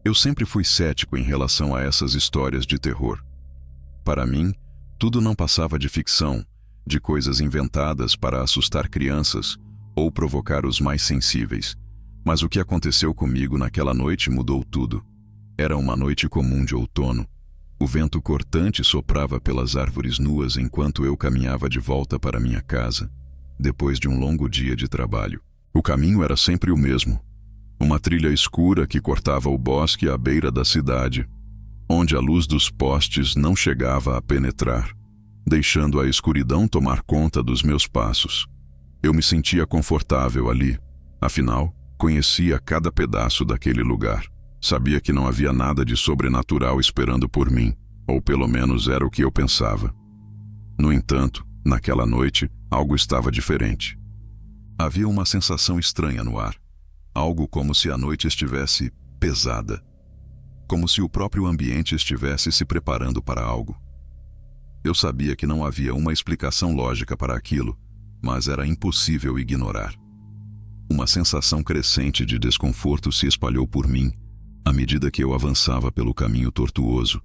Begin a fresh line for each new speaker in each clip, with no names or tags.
Eu sempre fui cético em relação a essas histórias de terror. Para mim, tudo não passava de ficção, de coisas inventadas para assustar crianças ou provocar os mais sensíveis. Mas o que aconteceu comigo naquela noite mudou tudo. Era uma noite comum de outono. O vento cortante soprava pelas árvores nuas enquanto eu caminhava de volta para minha casa, depois de um longo dia de trabalho. O caminho era sempre o mesmo. Uma trilha escura que cortava o bosque à beira da cidade, onde a luz dos postes não chegava a penetrar, deixando a escuridão tomar conta dos meus passos. Eu me sentia confortável ali, afinal, conhecia cada pedaço daquele lugar. Sabia que não havia nada de sobrenatural esperando por mim, ou pelo menos era o que eu pensava. No entanto, naquela noite, algo estava diferente. Havia uma sensação estranha no ar. Algo como se a noite estivesse pesada. Como se o próprio ambiente estivesse se preparando para algo. Eu sabia que não havia uma explicação lógica para aquilo, mas era impossível ignorar. Uma sensação crescente de desconforto se espalhou por mim, à medida que eu avançava pelo caminho tortuoso,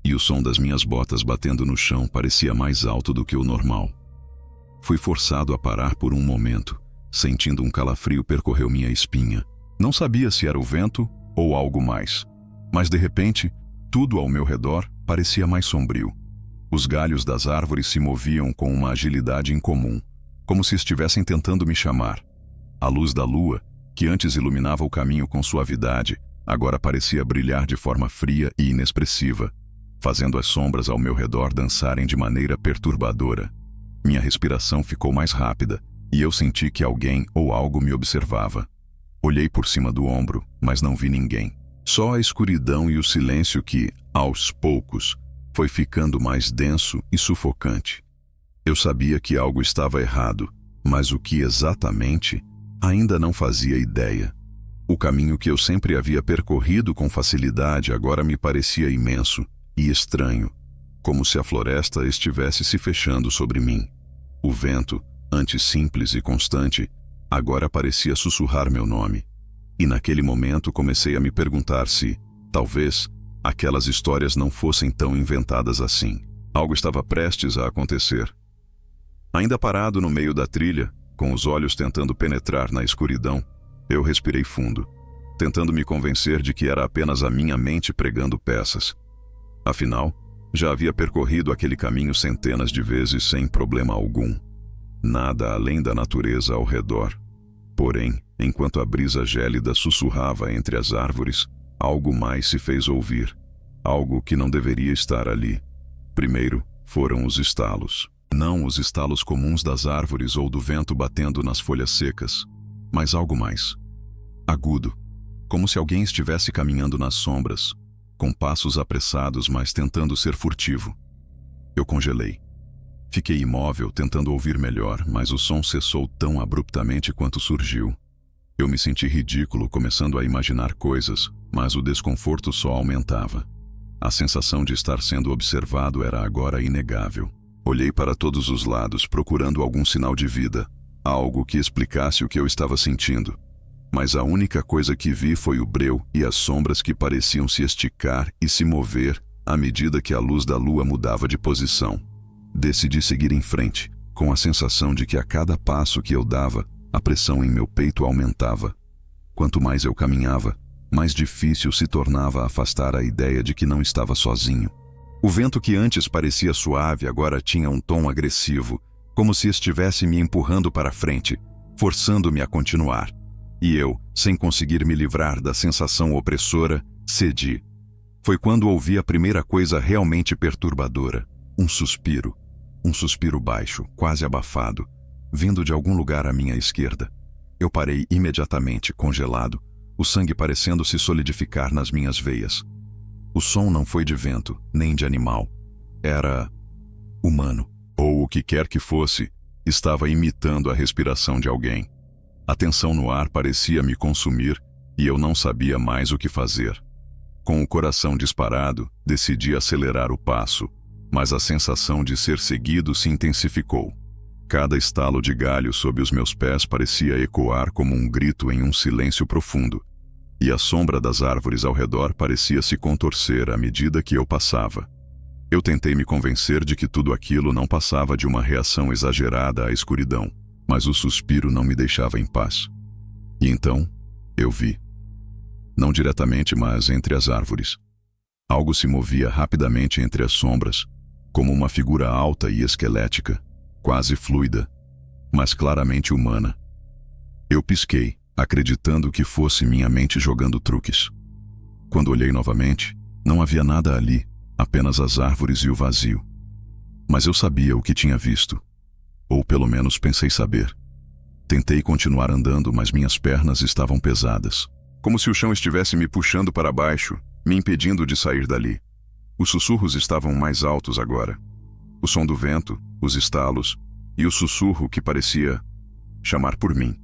e o som das minhas botas batendo no chão parecia mais alto do que o normal. Fui forçado a parar por um momento, sentindo um calafrio percorreu minha espinha. Não sabia se era o vento ou algo mais, mas de repente, tudo ao meu redor parecia mais sombrio. Os galhos das árvores se moviam com uma agilidade incomum, como se estivessem tentando me chamar. A luz da lua, que antes iluminava o caminho com suavidade, agora parecia brilhar de forma fria e inexpressiva, fazendo as sombras ao meu redor dançarem de maneira perturbadora. Minha respiração ficou mais rápida, e eu senti que alguém ou algo me observava. Olhei por cima do ombro, mas não vi ninguém. Só a escuridão e o silêncio que, aos poucos, foi ficando mais denso e sufocante. Eu sabia que algo estava errado, mas o que exatamente, ainda não fazia ideia. O caminho que eu sempre havia percorrido com facilidade agora me parecia imenso e estranho, como se a floresta estivesse se fechando sobre mim. O vento, antes simples e constante, agora parecia sussurrar meu nome. E naquele momento comecei a me perguntar se, talvez, aquelas histórias não fossem tão inventadas assim. Algo estava prestes a acontecer. Ainda parado no meio da trilha, com os olhos tentando penetrar na escuridão, eu respirei fundo, tentando me convencer de que era apenas a minha mente pregando peças. Afinal, já havia percorrido aquele caminho centenas de vezes sem problema algum. Nada além da natureza ao redor. Porém, enquanto a brisa gélida sussurrava entre as árvores, algo mais se fez ouvir. Algo que não deveria estar ali. Primeiro, foram os estalos. Não os estalos comuns das árvores ou do vento batendo nas folhas secas, mas algo mais. Agudo, como se alguém estivesse caminhando nas sombras, com passos apressados, mas tentando ser furtivo. Eu congelei. Fiquei imóvel, tentando ouvir melhor, mas o som cessou tão abruptamente quanto surgiu. Eu me senti ridículo, começando a imaginar coisas, mas o desconforto só aumentava. A sensação de estar sendo observado era agora inegável. Olhei para todos os lados, procurando algum sinal de vida, algo que explicasse o que eu estava sentindo. Mas a única coisa que vi foi o breu e as sombras que pareciam se esticar e se mover à medida que a luz da lua mudava de posição. Decidi seguir em frente, com a sensação de que a cada passo que eu dava, a pressão em meu peito aumentava. Quanto mais eu caminhava, mais difícil se tornava afastar a ideia de que não estava sozinho. O vento que antes parecia suave agora tinha um tom agressivo, como se estivesse me empurrando para frente, forçando-me a continuar. E eu, sem conseguir me livrar da sensação opressora, cedi. Foi quando ouvi a primeira coisa realmente perturbadora. Um suspiro baixo, quase abafado, vindo de algum lugar à minha esquerda. Eu parei imediatamente, congelado, o sangue parecendo se solidificar nas minhas veias. O som não foi de vento, nem de animal. Era humano, ou o que quer que fosse, estava imitando a respiração de alguém. A tensão no ar parecia me consumir e eu não sabia mais o que fazer. Com o coração disparado, decidi acelerar o passo, mas a sensação de ser seguido se intensificou. Cada estalo de galho sob os meus pés parecia ecoar como um grito em um silêncio profundo. e a sombra das árvores ao redor parecia se contorcer à medida que eu passava. Eu tentei me convencer de que tudo aquilo não passava de uma reação exagerada à escuridão, mas o suspiro não me deixava em paz. E então, eu vi. Não diretamente, mas entre as árvores. Algo se movia rapidamente entre as sombras, como uma figura alta e esquelética, quase fluida, mas claramente humana. Eu pisquei, acreditando que fosse minha mente jogando truques. Quando olhei novamente, não havia nada ali, apenas as árvores e o vazio. Mas eu sabia o que tinha visto. Ou pelo menos pensei saber. Tentei continuar andando, mas minhas pernas estavam pesadas. Como se o chão estivesse me puxando para baixo, me impedindo de sair dali. Os sussurros estavam mais altos agora. O som do vento, os estalos e o sussurro que parecia chamar por mim.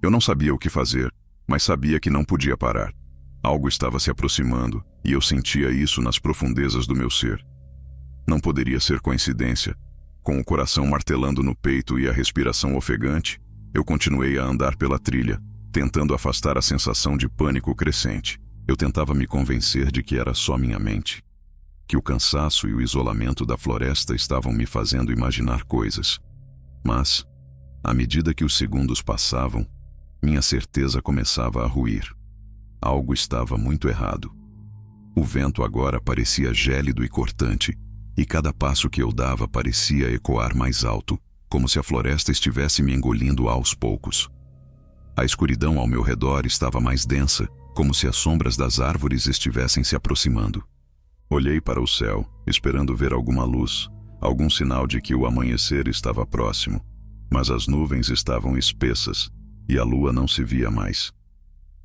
Eu não sabia o que fazer, mas sabia que não podia parar. Algo estava se aproximando, e eu sentia isso nas profundezas do meu ser. Não poderia ser coincidência. Com o coração martelando no peito e a respiração ofegante, eu continuei a andar pela trilha, tentando afastar a sensação de pânico crescente. Eu tentava me convencer de que era só minha mente, que o cansaço e o isolamento da floresta estavam me fazendo imaginar coisas. Mas, à medida que os segundos passavam, minha certeza começava a ruir. Algo estava muito errado. O vento agora parecia gélido e cortante, e cada passo que eu dava parecia ecoar mais alto, como se a floresta estivesse me engolindo aos poucos. A escuridão ao meu redor estava mais densa, como se as sombras das árvores estivessem se aproximando. Olhei para o céu, esperando ver alguma luz, algum sinal de que o amanhecer estava próximo, mas as nuvens estavam espessas e a lua não se via mais.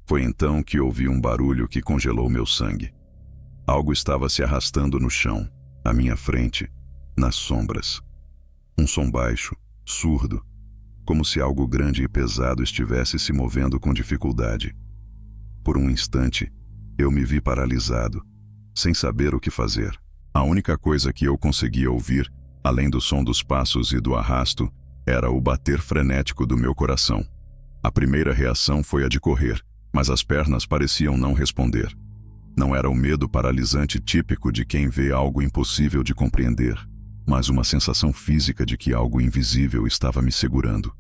Foi então que ouvi um barulho que congelou meu sangue. Algo estava se arrastando no chão, à minha frente, nas sombras. Um som baixo, surdo, como se algo grande e pesado estivesse se movendo com dificuldade. Por um instante, eu me vi paralisado, sem saber o que fazer. A única coisa que eu conseguia ouvir, além do som dos passos e do arrasto, era o bater frenético do meu coração. A primeira reação foi a de correr, mas as pernas pareciam não responder. Não era o medo paralisante típico de quem vê algo impossível de compreender, mas uma sensação física de que algo invisível estava me segurando.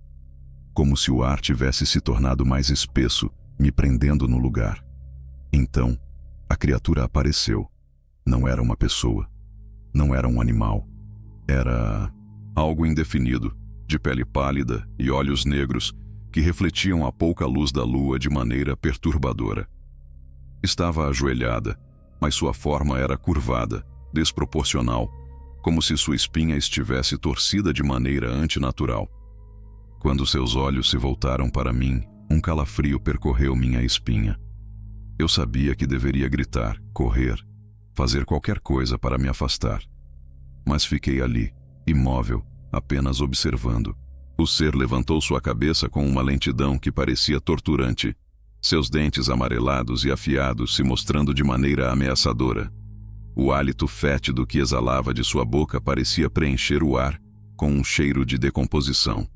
Como se o ar tivesse se tornado mais espesso, me prendendo no lugar. Então, a criatura apareceu. Não era uma pessoa. Não era um animal. Era algo indefinido, de pele pálida e olhos negros, que refletiam a pouca luz da lua de maneira perturbadora. Estava ajoelhada, mas sua forma era curvada, desproporcional, como se sua espinha estivesse torcida de maneira antinatural. Quando seus olhos se voltaram para mim, um calafrio percorreu minha espinha. Eu sabia que deveria gritar, correr, fazer qualquer coisa para me afastar. Mas fiquei ali, imóvel, apenas observando. O ser levantou sua cabeça com uma lentidão que parecia torturante, seus dentes amarelados e afiados se mostrando de maneira ameaçadora. O hálito fétido que exalava de sua boca parecia preencher o ar com um cheiro de decomposição.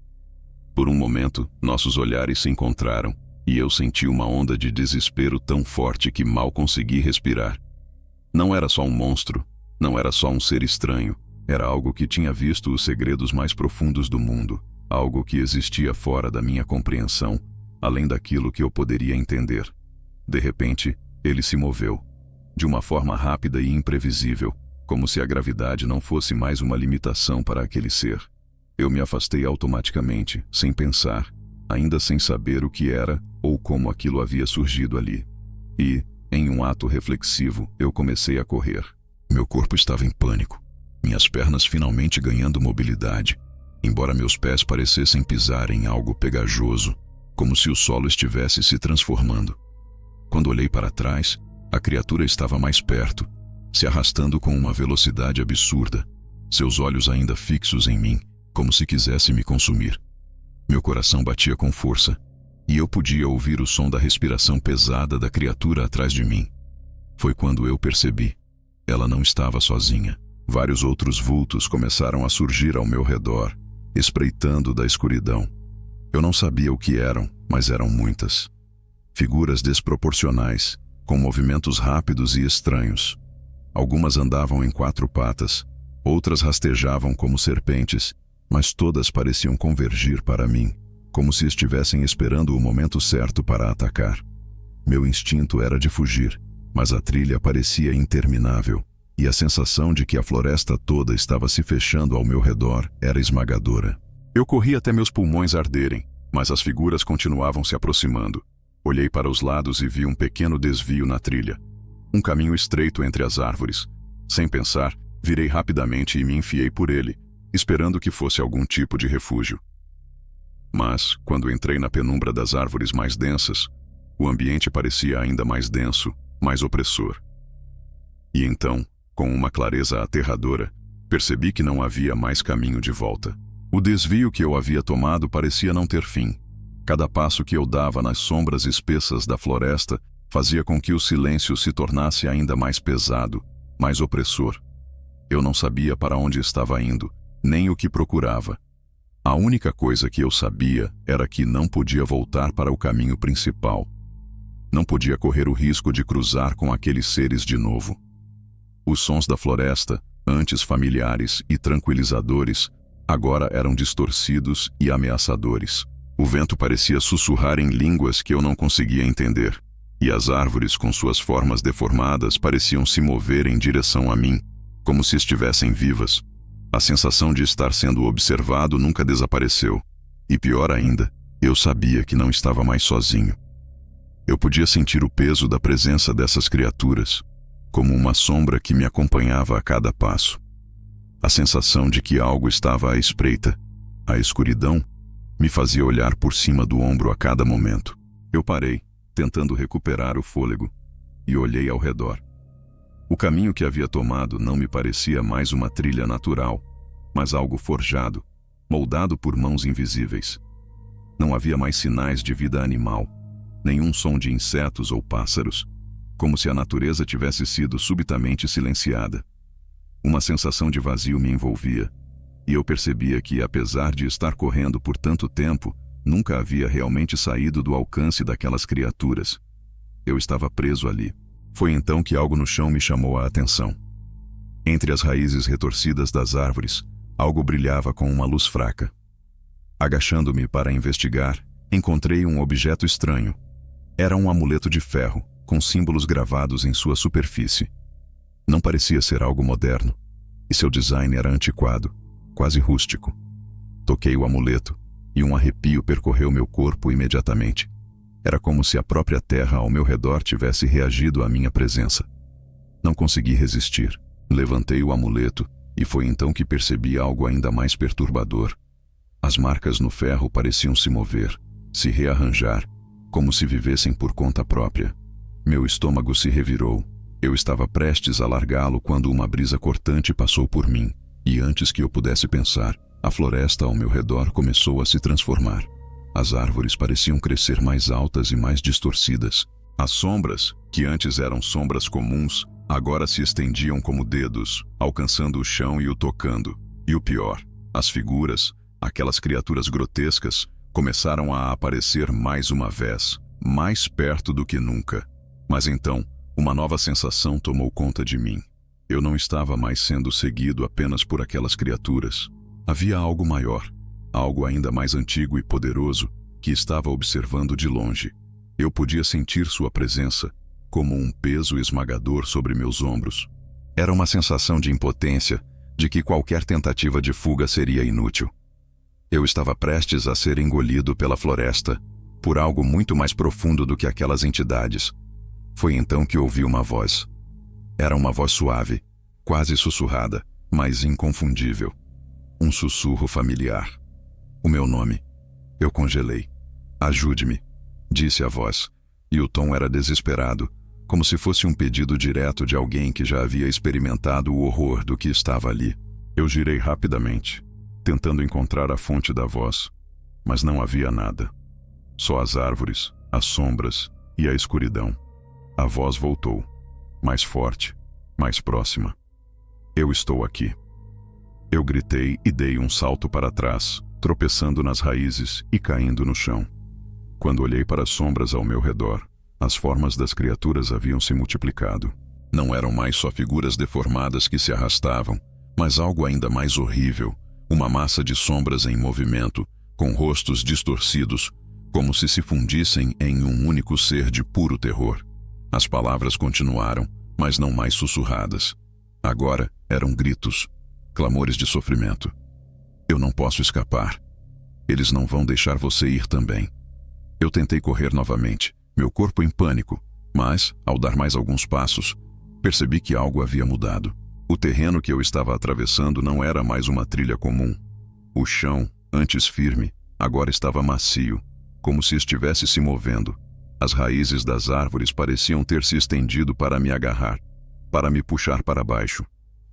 Por um momento, nossos olhares se encontraram, e eu senti uma onda de desespero tão forte que mal consegui respirar. Não era só um monstro, não era só um ser estranho, era algo que tinha visto os segredos mais profundos do mundo, algo que existia fora da minha compreensão, além daquilo que eu poderia entender. De repente, ele se moveu, de uma forma rápida e imprevisível, como se a gravidade não fosse mais uma limitação para aquele ser. Eu me afastei automaticamente, sem pensar, ainda sem saber o que era ou como aquilo havia surgido ali. E, em um ato reflexivo, eu comecei a correr. Meu corpo estava em pânico, minhas pernas finalmente ganhando mobilidade, embora meus pés parecessem pisar em algo pegajoso, como se o solo estivesse se transformando. Quando olhei para trás, a criatura estava mais perto, se arrastando com uma velocidade absurda, seus olhos ainda fixos em mim, como se quisesse me consumir. Meu coração batia com força, e eu podia ouvir o som da respiração pesada da criatura atrás de mim. Foi quando eu percebi. Ela não estava sozinha. Vários outros vultos começaram a surgir ao meu redor, espreitando da escuridão. Eu não sabia o que eram, mas eram muitas. Figuras desproporcionais, com movimentos rápidos e estranhos. Algumas andavam em 4 patas, outras rastejavam como serpentes, mas todas pareciam convergir para mim, como se estivessem esperando o momento certo para atacar. Meu instinto era de fugir, mas a trilha parecia interminável, e a sensação de que a floresta toda estava se fechando ao meu redor era esmagadora. Eu corri até meus pulmões arderem, mas as figuras continuavam se aproximando. Olhei para os lados e vi um pequeno desvio na trilha. Um caminho estreito entre as árvores. Sem pensar, virei rapidamente e me enfiei por ele, esperando que fosse algum tipo de refúgio. Mas, quando entrei na penumbra das árvores mais densas, o ambiente parecia ainda mais denso, mais opressor. E então, com uma clareza aterradora, percebi que não havia mais caminho de volta. O desvio que eu havia tomado parecia não ter fim. Cada passo que eu dava nas sombras espessas da floresta fazia com que o silêncio se tornasse ainda mais pesado, mais opressor. Eu não sabia para onde estava indo, nem o que procurava. A única coisa que eu sabia era que não podia voltar para o caminho principal. Não podia correr o risco de cruzar com aqueles seres de novo. Os sons da floresta, antes familiares e tranquilizadores, agora eram distorcidos e ameaçadores. O vento parecia sussurrar em línguas que eu não conseguia entender, e as árvores com suas formas deformadas pareciam se mover em direção a mim, como se estivessem vivas. A sensação de estar sendo observado nunca desapareceu, e pior ainda, eu sabia que não estava mais sozinho. Eu podia sentir o peso da presença dessas criaturas, como uma sombra que me acompanhava a cada passo. A sensação de que algo estava à espreita, a escuridão, me fazia olhar por cima do ombro a cada momento. Eu parei, tentando recuperar o fôlego, e olhei ao redor. O caminho que havia tomado não me parecia mais uma trilha natural, mas algo forjado, moldado por mãos invisíveis. Não havia mais sinais de vida animal, nenhum som de insetos ou pássaros, como se a natureza tivesse sido subitamente silenciada. Uma sensação de vazio me envolvia, e eu percebia que, apesar de estar correndo por tanto tempo, nunca havia realmente saído do alcance daquelas criaturas. Eu estava preso ali. Foi então que algo no chão me chamou a atenção. Entre as raízes retorcidas das árvores, algo brilhava com uma luz fraca. Agachando-me para investigar, encontrei um objeto estranho. Era um amuleto de ferro, com símbolos gravados em sua superfície. Não parecia ser algo moderno, e seu design era antiquado, quase rústico. Toquei o amuleto, e um arrepio percorreu meu corpo imediatamente. Era como se a própria terra ao meu redor tivesse reagido à minha presença. Não consegui resistir. Levantei o amuleto, e foi então que percebi algo ainda mais perturbador. As marcas no ferro pareciam se mover, se rearranjar, como se vivessem por conta própria. Meu estômago se revirou. Eu estava prestes a largá-lo quando uma brisa cortante passou por mim, e antes que eu pudesse pensar, a floresta ao meu redor começou a se transformar. As árvores pareciam crescer mais altas e mais distorcidas. As sombras, que antes eram sombras comuns, agora se estendiam como dedos, alcançando o chão e o tocando. E o pior, as figuras, aquelas criaturas grotescas, começaram a aparecer mais uma vez, mais perto do que nunca. Mas então, uma nova sensação tomou conta de mim. Eu não estava mais sendo seguido apenas por aquelas criaturas. Havia algo maior, algo ainda mais antigo e poderoso, que estava observando de longe. Eu podia sentir sua presença, como um peso esmagador sobre meus ombros. Era uma sensação de impotência, de que qualquer tentativa de fuga seria inútil. Eu estava prestes a ser engolido pela floresta, por algo muito mais profundo do que aquelas entidades. Foi então que ouvi uma voz. Era uma voz suave, quase sussurrada, mas inconfundível. Um sussurro familiar. O meu nome. Eu congelei. Ajude-me, disse a voz, e o tom era desesperado, como se fosse um pedido direto de alguém que já havia experimentado o horror do que estava ali. Eu girei rapidamente, tentando encontrar a fonte da voz, mas não havia nada. Só as árvores, as sombras e a escuridão. A voz voltou, mais forte, mais próxima. Eu estou aqui. Eu gritei e dei um salto para trás, tropeçando nas raízes e caindo no chão. Quando olhei para as sombras ao meu redor, as formas das criaturas haviam se multiplicado. Não eram mais só figuras deformadas que se arrastavam, mas algo ainda mais horrível, uma massa de sombras em movimento, com rostos distorcidos, como se fundissem em um único ser de puro terror. As palavras continuaram, mas não mais sussurradas. Agora eram gritos, clamores de sofrimento. Eu não posso escapar. Eles não vão deixar você ir também. Eu tentei correr novamente, meu corpo em pânico, mas, ao dar mais alguns passos, percebi que algo havia mudado. O terreno que eu estava atravessando não era mais uma trilha comum. O chão, antes firme, agora estava macio, como se estivesse se movendo. As raízes das árvores pareciam ter se estendido para me agarrar, para me puxar para baixo.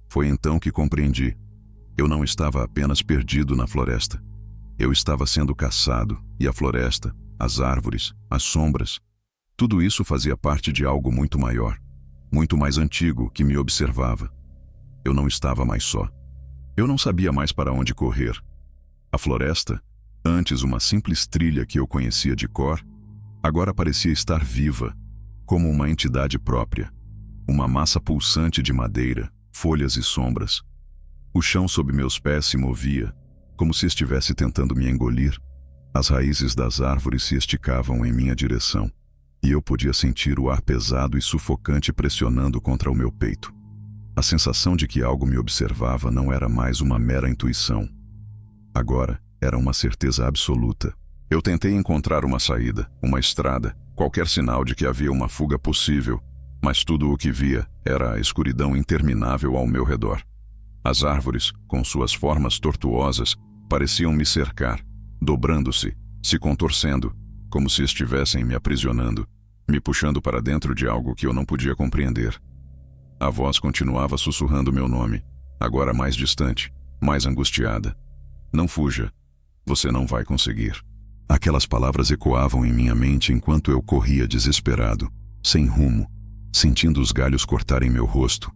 Foi então que compreendi. Eu não estava apenas perdido na floresta. Eu estava sendo caçado, e a floresta, as árvores, as sombras, tudo isso fazia parte de algo muito maior, muito mais antigo que me observava. Eu não estava mais só. Eu não sabia mais para onde correr. A floresta, antes uma simples trilha que eu conhecia de cor, agora parecia estar viva, como uma entidade própria, uma massa pulsante de madeira, folhas e sombras. O chão sob meus pés se movia, como se estivesse tentando me engolir. As raízes das árvores se esticavam em minha direção, e eu podia sentir o ar pesado e sufocante pressionando contra o meu peito. A sensação de que algo me observava não era mais uma mera intuição. Agora era uma certeza absoluta. Eu tentei encontrar uma saída, uma estrada, qualquer sinal de que havia uma fuga possível, mas tudo o que via era a escuridão interminável ao meu redor. As árvores, com suas formas tortuosas, pareciam me cercar, dobrando-se, se contorcendo, como se estivessem me aprisionando, me puxando para dentro de algo que eu não podia compreender. A voz continuava sussurrando meu nome, agora mais distante, mais angustiada. Não fuja. Você não vai conseguir. Aquelas palavras ecoavam em minha mente enquanto eu corria desesperado, sem rumo, sentindo os galhos cortarem meu rosto,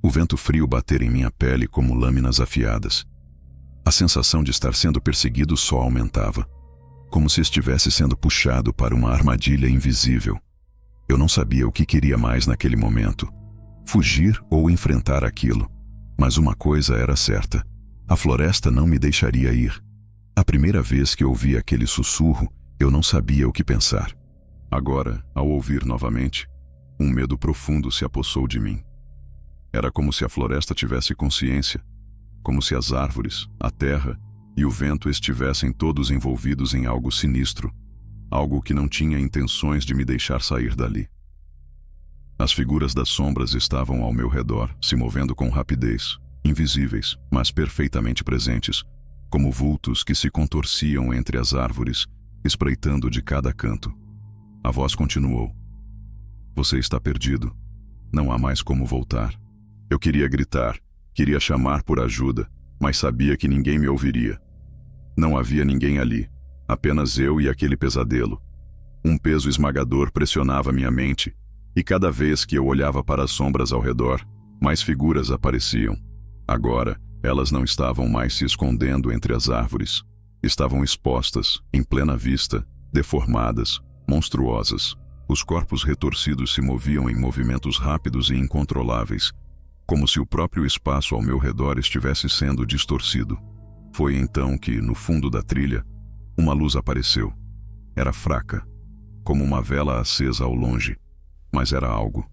o vento frio bater em minha pele como lâminas afiadas. A sensação de estar sendo perseguido só aumentava, como se estivesse sendo puxado para uma armadilha invisível. Eu não sabia o que queria mais naquele momento, fugir ou enfrentar aquilo. Mas uma coisa era certa: a floresta não me deixaria ir. A primeira vez que ouvi aquele sussurro, eu não sabia o que pensar. Agora, ao ouvir novamente, um medo profundo se apossou de mim. Era como se a floresta tivesse consciência, como se as árvores, a terra e o vento estivessem todos envolvidos em algo sinistro, algo que não tinha intenções de me deixar sair dali. As figuras das sombras estavam ao meu redor, se movendo com rapidez, invisíveis, mas perfeitamente presentes, como vultos que se contorciam entre as árvores, espreitando de cada canto. A voz continuou. Você está perdido. Não há mais como voltar. Eu queria gritar, queria chamar por ajuda, mas sabia que ninguém me ouviria. Não havia ninguém ali, apenas eu e aquele pesadelo. Um peso esmagador pressionava minha mente, e cada vez que eu olhava para as sombras ao redor, mais figuras apareciam. Agora, elas não estavam mais se escondendo entre as árvores. Estavam expostas, em plena vista, deformadas, monstruosas. Os corpos retorcidos se moviam em movimentos rápidos e incontroláveis, como se o próprio espaço ao meu redor estivesse sendo distorcido. Foi então que, no fundo da trilha, uma luz apareceu. Era fraca, como uma vela acesa ao longe, mas era algo.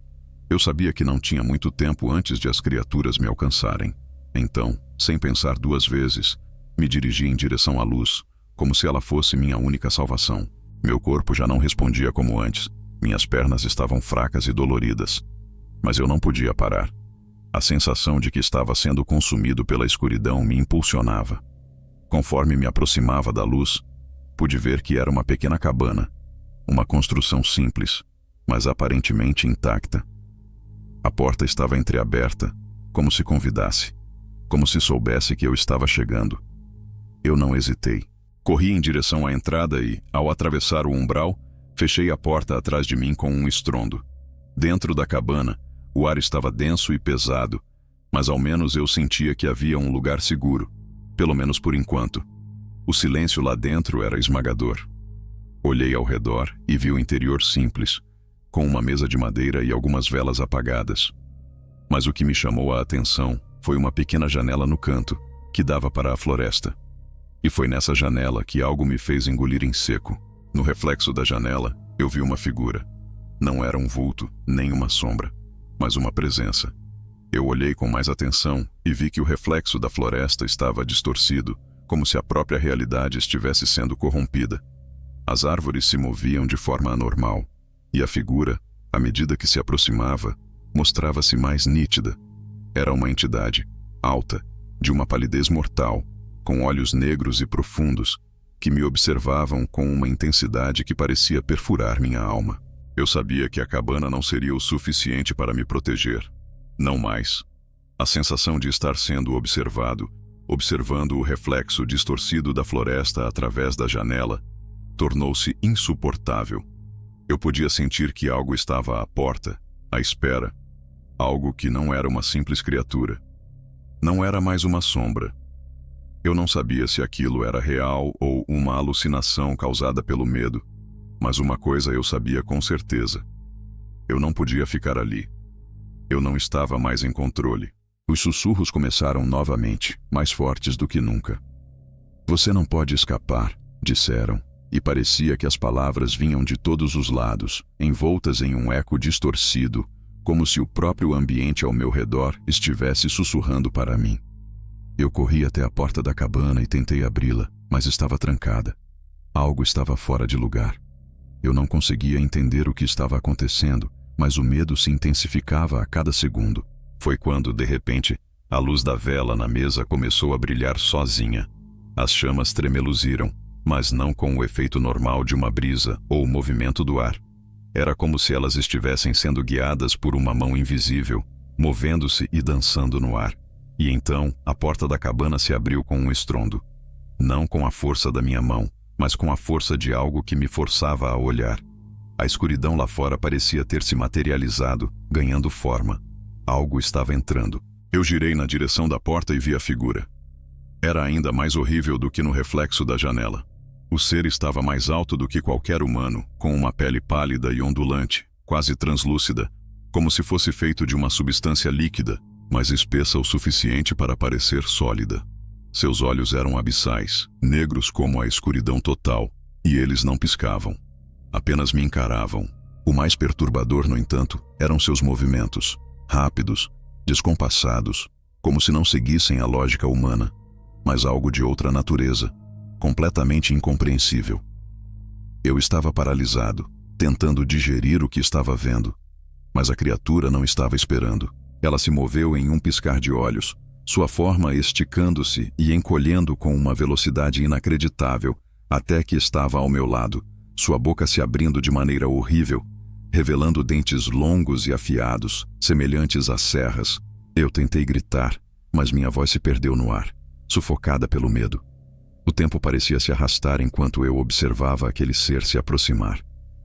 Eu sabia que não tinha muito tempo antes de as criaturas me alcançarem. Então, sem pensar duas vezes, me dirigi em direção à luz, como se ela fosse minha única salvação. Meu corpo já não respondia como antes. Minhas pernas estavam fracas e doloridas. Mas eu não podia parar. A sensação de que estava sendo consumido pela escuridão me impulsionava. Conforme me aproximava da luz, pude ver que era uma pequena cabana, uma construção simples, mas aparentemente intacta. A porta estava entreaberta, como se convidasse, como se soubesse que eu estava chegando. Eu não hesitei. Corri em direção à entrada e, ao atravessar o umbral, fechei a porta atrás de mim com um estrondo. Dentro da cabana, o ar estava denso e pesado, mas ao menos eu sentia que havia um lugar seguro, pelo menos por enquanto. O silêncio lá dentro era esmagador. Olhei ao redor e vi o interior simples, com uma mesa de madeira e algumas velas apagadas. Mas o que me chamou a atenção foi uma pequena janela no canto, que dava para a floresta. E foi nessa janela que algo me fez engolir em seco. No reflexo da janela, eu vi uma figura. Não era um vulto, nem uma sombra, mas uma presença. Eu olhei com mais atenção e vi que o reflexo da floresta estava distorcido, como se a própria realidade estivesse sendo corrompida. As árvores se moviam de forma anormal, e a figura, à medida que se aproximava, mostrava-se mais nítida. Era uma entidade, alta, de uma palidez mortal, com olhos negros e profundos, que me observavam com uma intensidade que parecia perfurar minha alma. Eu sabia que a cabana não seria o suficiente para me proteger. Não mais. A sensação de estar sendo observado, observando o reflexo distorcido da floresta através da janela, tornou-se insuportável. Eu podia sentir que algo estava à porta, à espera. Algo que não era uma simples criatura. Não era mais uma sombra. Eu não sabia se aquilo era real ou uma alucinação causada pelo medo, mas uma coisa eu sabia com certeza. Eu não podia ficar ali. Eu não estava mais em controle. Os sussurros começaram novamente, mais fortes do que nunca. Você não pode escapar, disseram, e parecia que as palavras vinham de todos os lados, envoltas em um eco distorcido, como se o próprio ambiente ao meu redor estivesse sussurrando para mim. Eu corri até a porta da cabana e tentei abri-la, mas estava trancada. Algo estava fora de lugar. Eu não conseguia entender o que estava acontecendo, mas o medo se intensificava a cada segundo. Foi quando, de repente, a luz da vela na mesa começou a brilhar sozinha. As chamas tremeluziram, mas não com o efeito normal de uma brisa ou o movimento do ar. Era como se elas estivessem sendo guiadas por uma mão invisível, movendo-se e dançando no ar. E então, a porta da cabana se abriu com um estrondo. Não com a força da minha mão, mas com a força de algo que me forçava a olhar. A escuridão lá fora parecia ter se materializado, ganhando forma. Algo estava entrando. Eu girei na direção da porta e vi a figura. Era ainda mais horrível do que no reflexo da janela. O ser estava mais alto do que qualquer humano, com uma pele pálida e ondulante, quase translúcida, como se fosse feito de uma substância líquida, mas espessa o suficiente para parecer sólida. Seus olhos eram abissais, negros como a escuridão total, e eles não piscavam. Apenas me encaravam. O mais perturbador, no entanto, eram seus movimentos, rápidos, descompassados, como se não seguissem a lógica humana, mas algo de outra natureza, completamente incompreensível. Eu estava paralisado, tentando digerir o que estava vendo, mas a criatura não estava esperando. Ela se moveu em um piscar de olhos, sua forma esticando-se e encolhendo com uma velocidade inacreditável, até que estava ao meu lado, sua boca se abrindo de maneira horrível, revelando dentes longos e afiados, semelhantes a serras. Eu tentei gritar, mas minha voz se perdeu no ar, sufocada pelo medo. O tempo parecia se arrastar enquanto eu observava aquele ser se aproximar.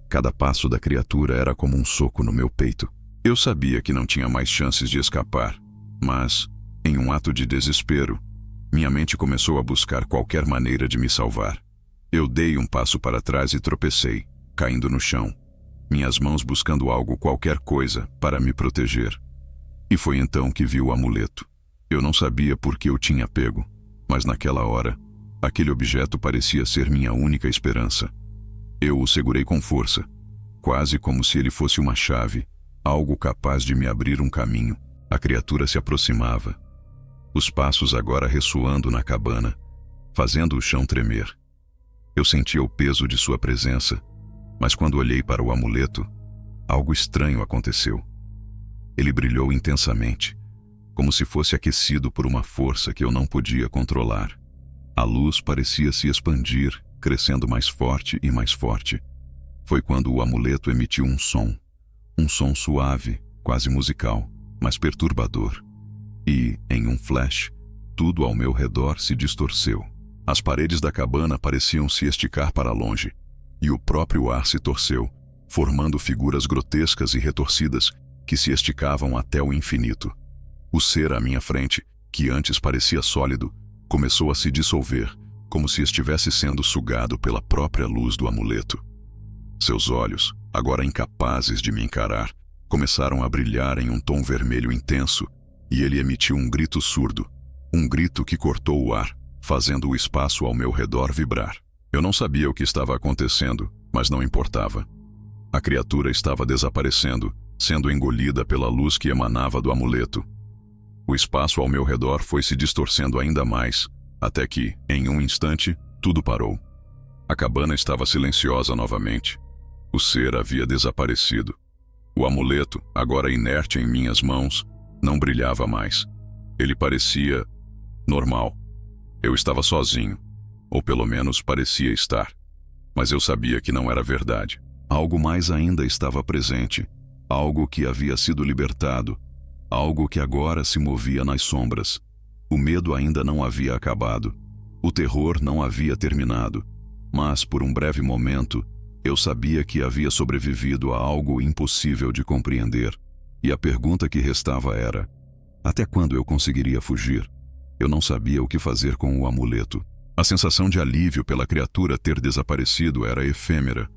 Cada passo da criatura era como um soco no meu peito. Eu sabia que não tinha mais chances de escapar, mas, em um ato de desespero, minha mente começou a buscar qualquer maneira de me salvar. Eu dei um passo para trás e tropecei, caindo no chão, minhas mãos buscando algo, qualquer coisa, para me proteger. E foi então que vi o amuleto. Eu não sabia por que eu tinha pego, mas naquela hora, aquele objeto parecia ser minha única esperança. Eu o segurei com força, quase como se ele fosse uma chave, algo capaz de me abrir um caminho. A criatura se aproximava, os passos agora ressoando na cabana, fazendo o chão tremer. Eu sentia o peso de sua presença, mas quando olhei para o amuleto, algo estranho aconteceu. Ele brilhou intensamente, como se fosse aquecido por uma força que eu não podia controlar. A luz parecia se expandir, crescendo mais forte e mais forte. Foi quando o amuleto emitiu um som suave, quase musical, mas perturbador. E, em um flash, tudo ao meu redor se distorceu. As paredes da cabana pareciam se esticar para longe, e o próprio ar se torceu, formando figuras grotescas e retorcidas que se esticavam até o infinito. O ser à minha frente, que antes parecia sólido, começou a se dissolver, como se estivesse sendo sugado pela própria luz do amuleto. Seus olhos, agora incapazes de me encarar, começaram a brilhar em um tom vermelho intenso, e ele emitiu um grito surdo, um grito que cortou o ar, fazendo o espaço ao meu redor vibrar. Eu não sabia o que estava acontecendo, mas não importava. A criatura estava desaparecendo, sendo engolida pela luz que emanava do amuleto. O espaço ao meu redor foi se distorcendo ainda mais, até que, em um instante, tudo parou. A cabana estava silenciosa novamente. O ser havia desaparecido. O amuleto, agora inerte em minhas mãos, não brilhava mais. Ele parecia normal. Eu estava sozinho, ou pelo menos parecia estar. Mas eu sabia que não era verdade. Algo mais ainda estava presente, algo que havia sido libertado, algo que agora se movia nas sombras. O medo ainda não havia acabado, o terror não havia terminado, mas por um breve momento eu sabia que havia sobrevivido a algo impossível de compreender, e a pergunta que restava era: até quando eu conseguiria fugir? Eu não sabia o que fazer com o amuleto. A sensação de alívio pela criatura ter desaparecido era efêmera,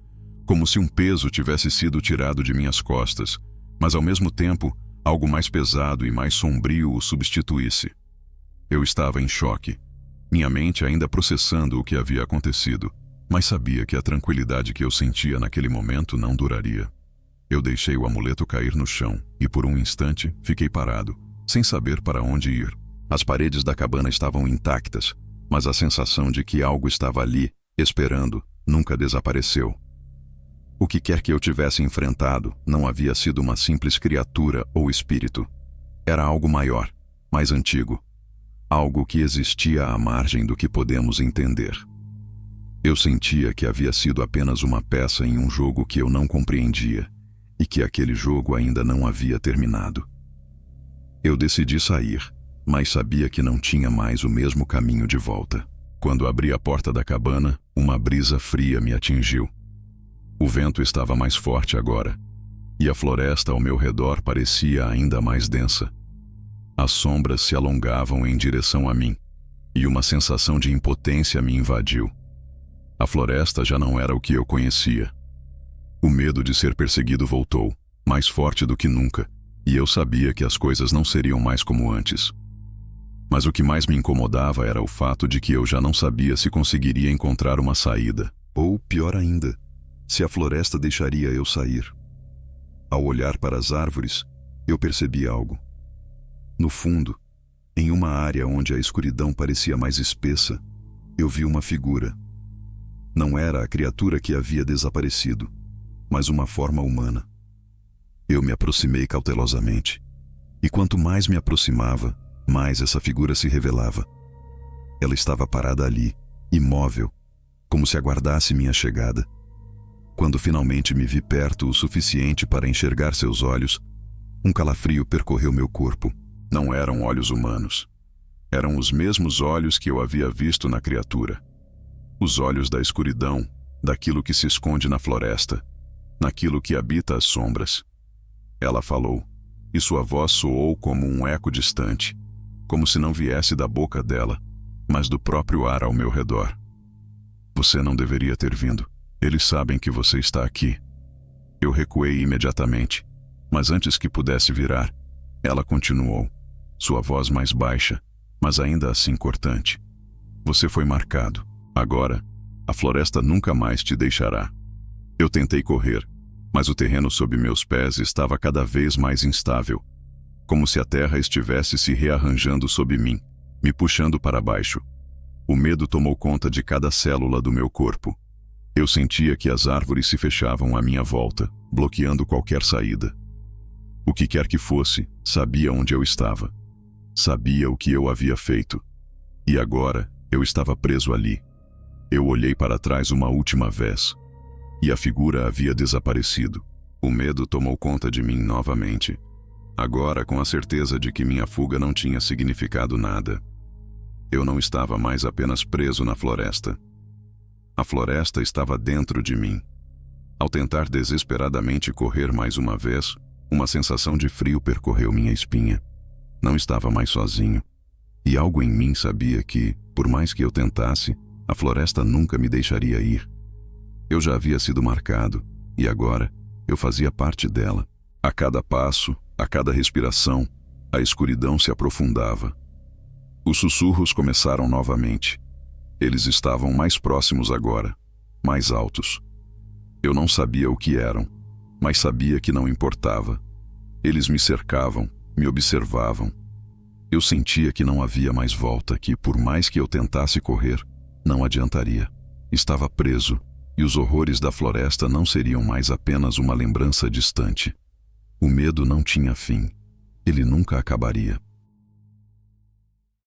como se um peso tivesse sido tirado de minhas costas, mas ao mesmo tempo, algo mais pesado e mais sombrio o substituísse. Eu estava em choque, minha mente ainda processando o que havia acontecido, mas sabia que a tranquilidade que eu sentia naquele momento não duraria. Eu deixei o amuleto cair no chão e por um instante fiquei parado, sem saber para onde ir. As paredes da cabana estavam intactas, mas a sensação de que algo estava ali, esperando, nunca desapareceu. O que quer que eu tivesse enfrentado não havia sido uma simples criatura ou espírito. Era algo maior, mais antigo. Algo que existia à margem do que podemos entender. Eu sentia que havia sido apenas uma peça em um jogo que eu não compreendia, e que aquele jogo ainda não havia terminado. Eu decidi sair, mas sabia que não tinha mais o mesmo caminho de volta. Quando abri a porta da cabana, uma brisa fria me atingiu. O vento estava mais forte agora, e a floresta ao meu redor parecia ainda mais densa. As sombras se alongavam em direção a mim, e uma sensação de impotência me invadiu. A floresta já não era o que eu conhecia. O medo de ser perseguido voltou, mais forte do que nunca, e eu sabia que as coisas não seriam mais como antes. Mas o que mais me incomodava era o fato de que eu já não sabia se conseguiria encontrar uma saída, ou, pior ainda, se a floresta deixaria eu sair. Ao olhar para as árvores, eu percebi algo. No fundo, em uma área onde a escuridão parecia mais espessa, eu vi uma figura. Não era a criatura que havia desaparecido, mas uma forma humana. Eu me aproximei cautelosamente, e quanto mais me aproximava, mais essa figura se revelava. Ela estava parada ali, imóvel, como se aguardasse minha chegada. Quando finalmente me vi perto o suficiente para enxergar seus olhos, um calafrio percorreu meu corpo. Não eram olhos humanos. Eram os mesmos olhos que eu havia visto na criatura. Os olhos da escuridão, daquilo que se esconde na floresta, naquilo que habita as sombras. Ela falou, e sua voz soou como um eco distante, como se não viesse da boca dela, mas do próprio ar ao meu redor. Você não deveria ter vindo. Eles sabem que você está aqui. Eu recuei imediatamente, mas antes que pudesse virar, ela continuou, sua voz mais baixa, mas ainda assim cortante. Você foi marcado. Agora, a floresta nunca mais te deixará. Eu tentei correr, mas o terreno sob meus pés estava cada vez mais instável, como se a terra estivesse se rearranjando sob mim, me puxando para baixo. O medo tomou conta de cada célula do meu corpo. Eu sentia que as árvores se fechavam à minha volta, bloqueando qualquer saída. O que quer que fosse, sabia onde eu estava. Sabia o que eu havia feito. E agora, eu estava preso ali. Eu olhei para trás uma última vez. E a figura havia desaparecido. O medo tomou conta de mim novamente. Agora, com a certeza de que minha fuga não tinha significado nada. Eu não estava mais apenas preso na floresta. A floresta estava dentro de mim. Ao tentar desesperadamente correr mais uma vez, uma sensação de frio percorreu minha espinha. Não estava mais sozinho. E algo em mim sabia que, por mais que eu tentasse, A floresta nunca me deixaria ir. Eu já havia sido marcado, e agora eu fazia parte dela. A cada passo, a cada respiração, a escuridão se aprofundava. Os sussurros começaram novamente. Eles estavam mais próximos agora, mais altos. Eu não sabia o que eram, mas sabia que não importava. Eles me cercavam, me observavam. Eu sentia que não havia mais volta, que, por mais que eu tentasse correr, não adiantaria. Estava preso, e os horrores da floresta não seriam mais apenas uma lembrança distante. O medo não tinha fim. Ele nunca acabaria.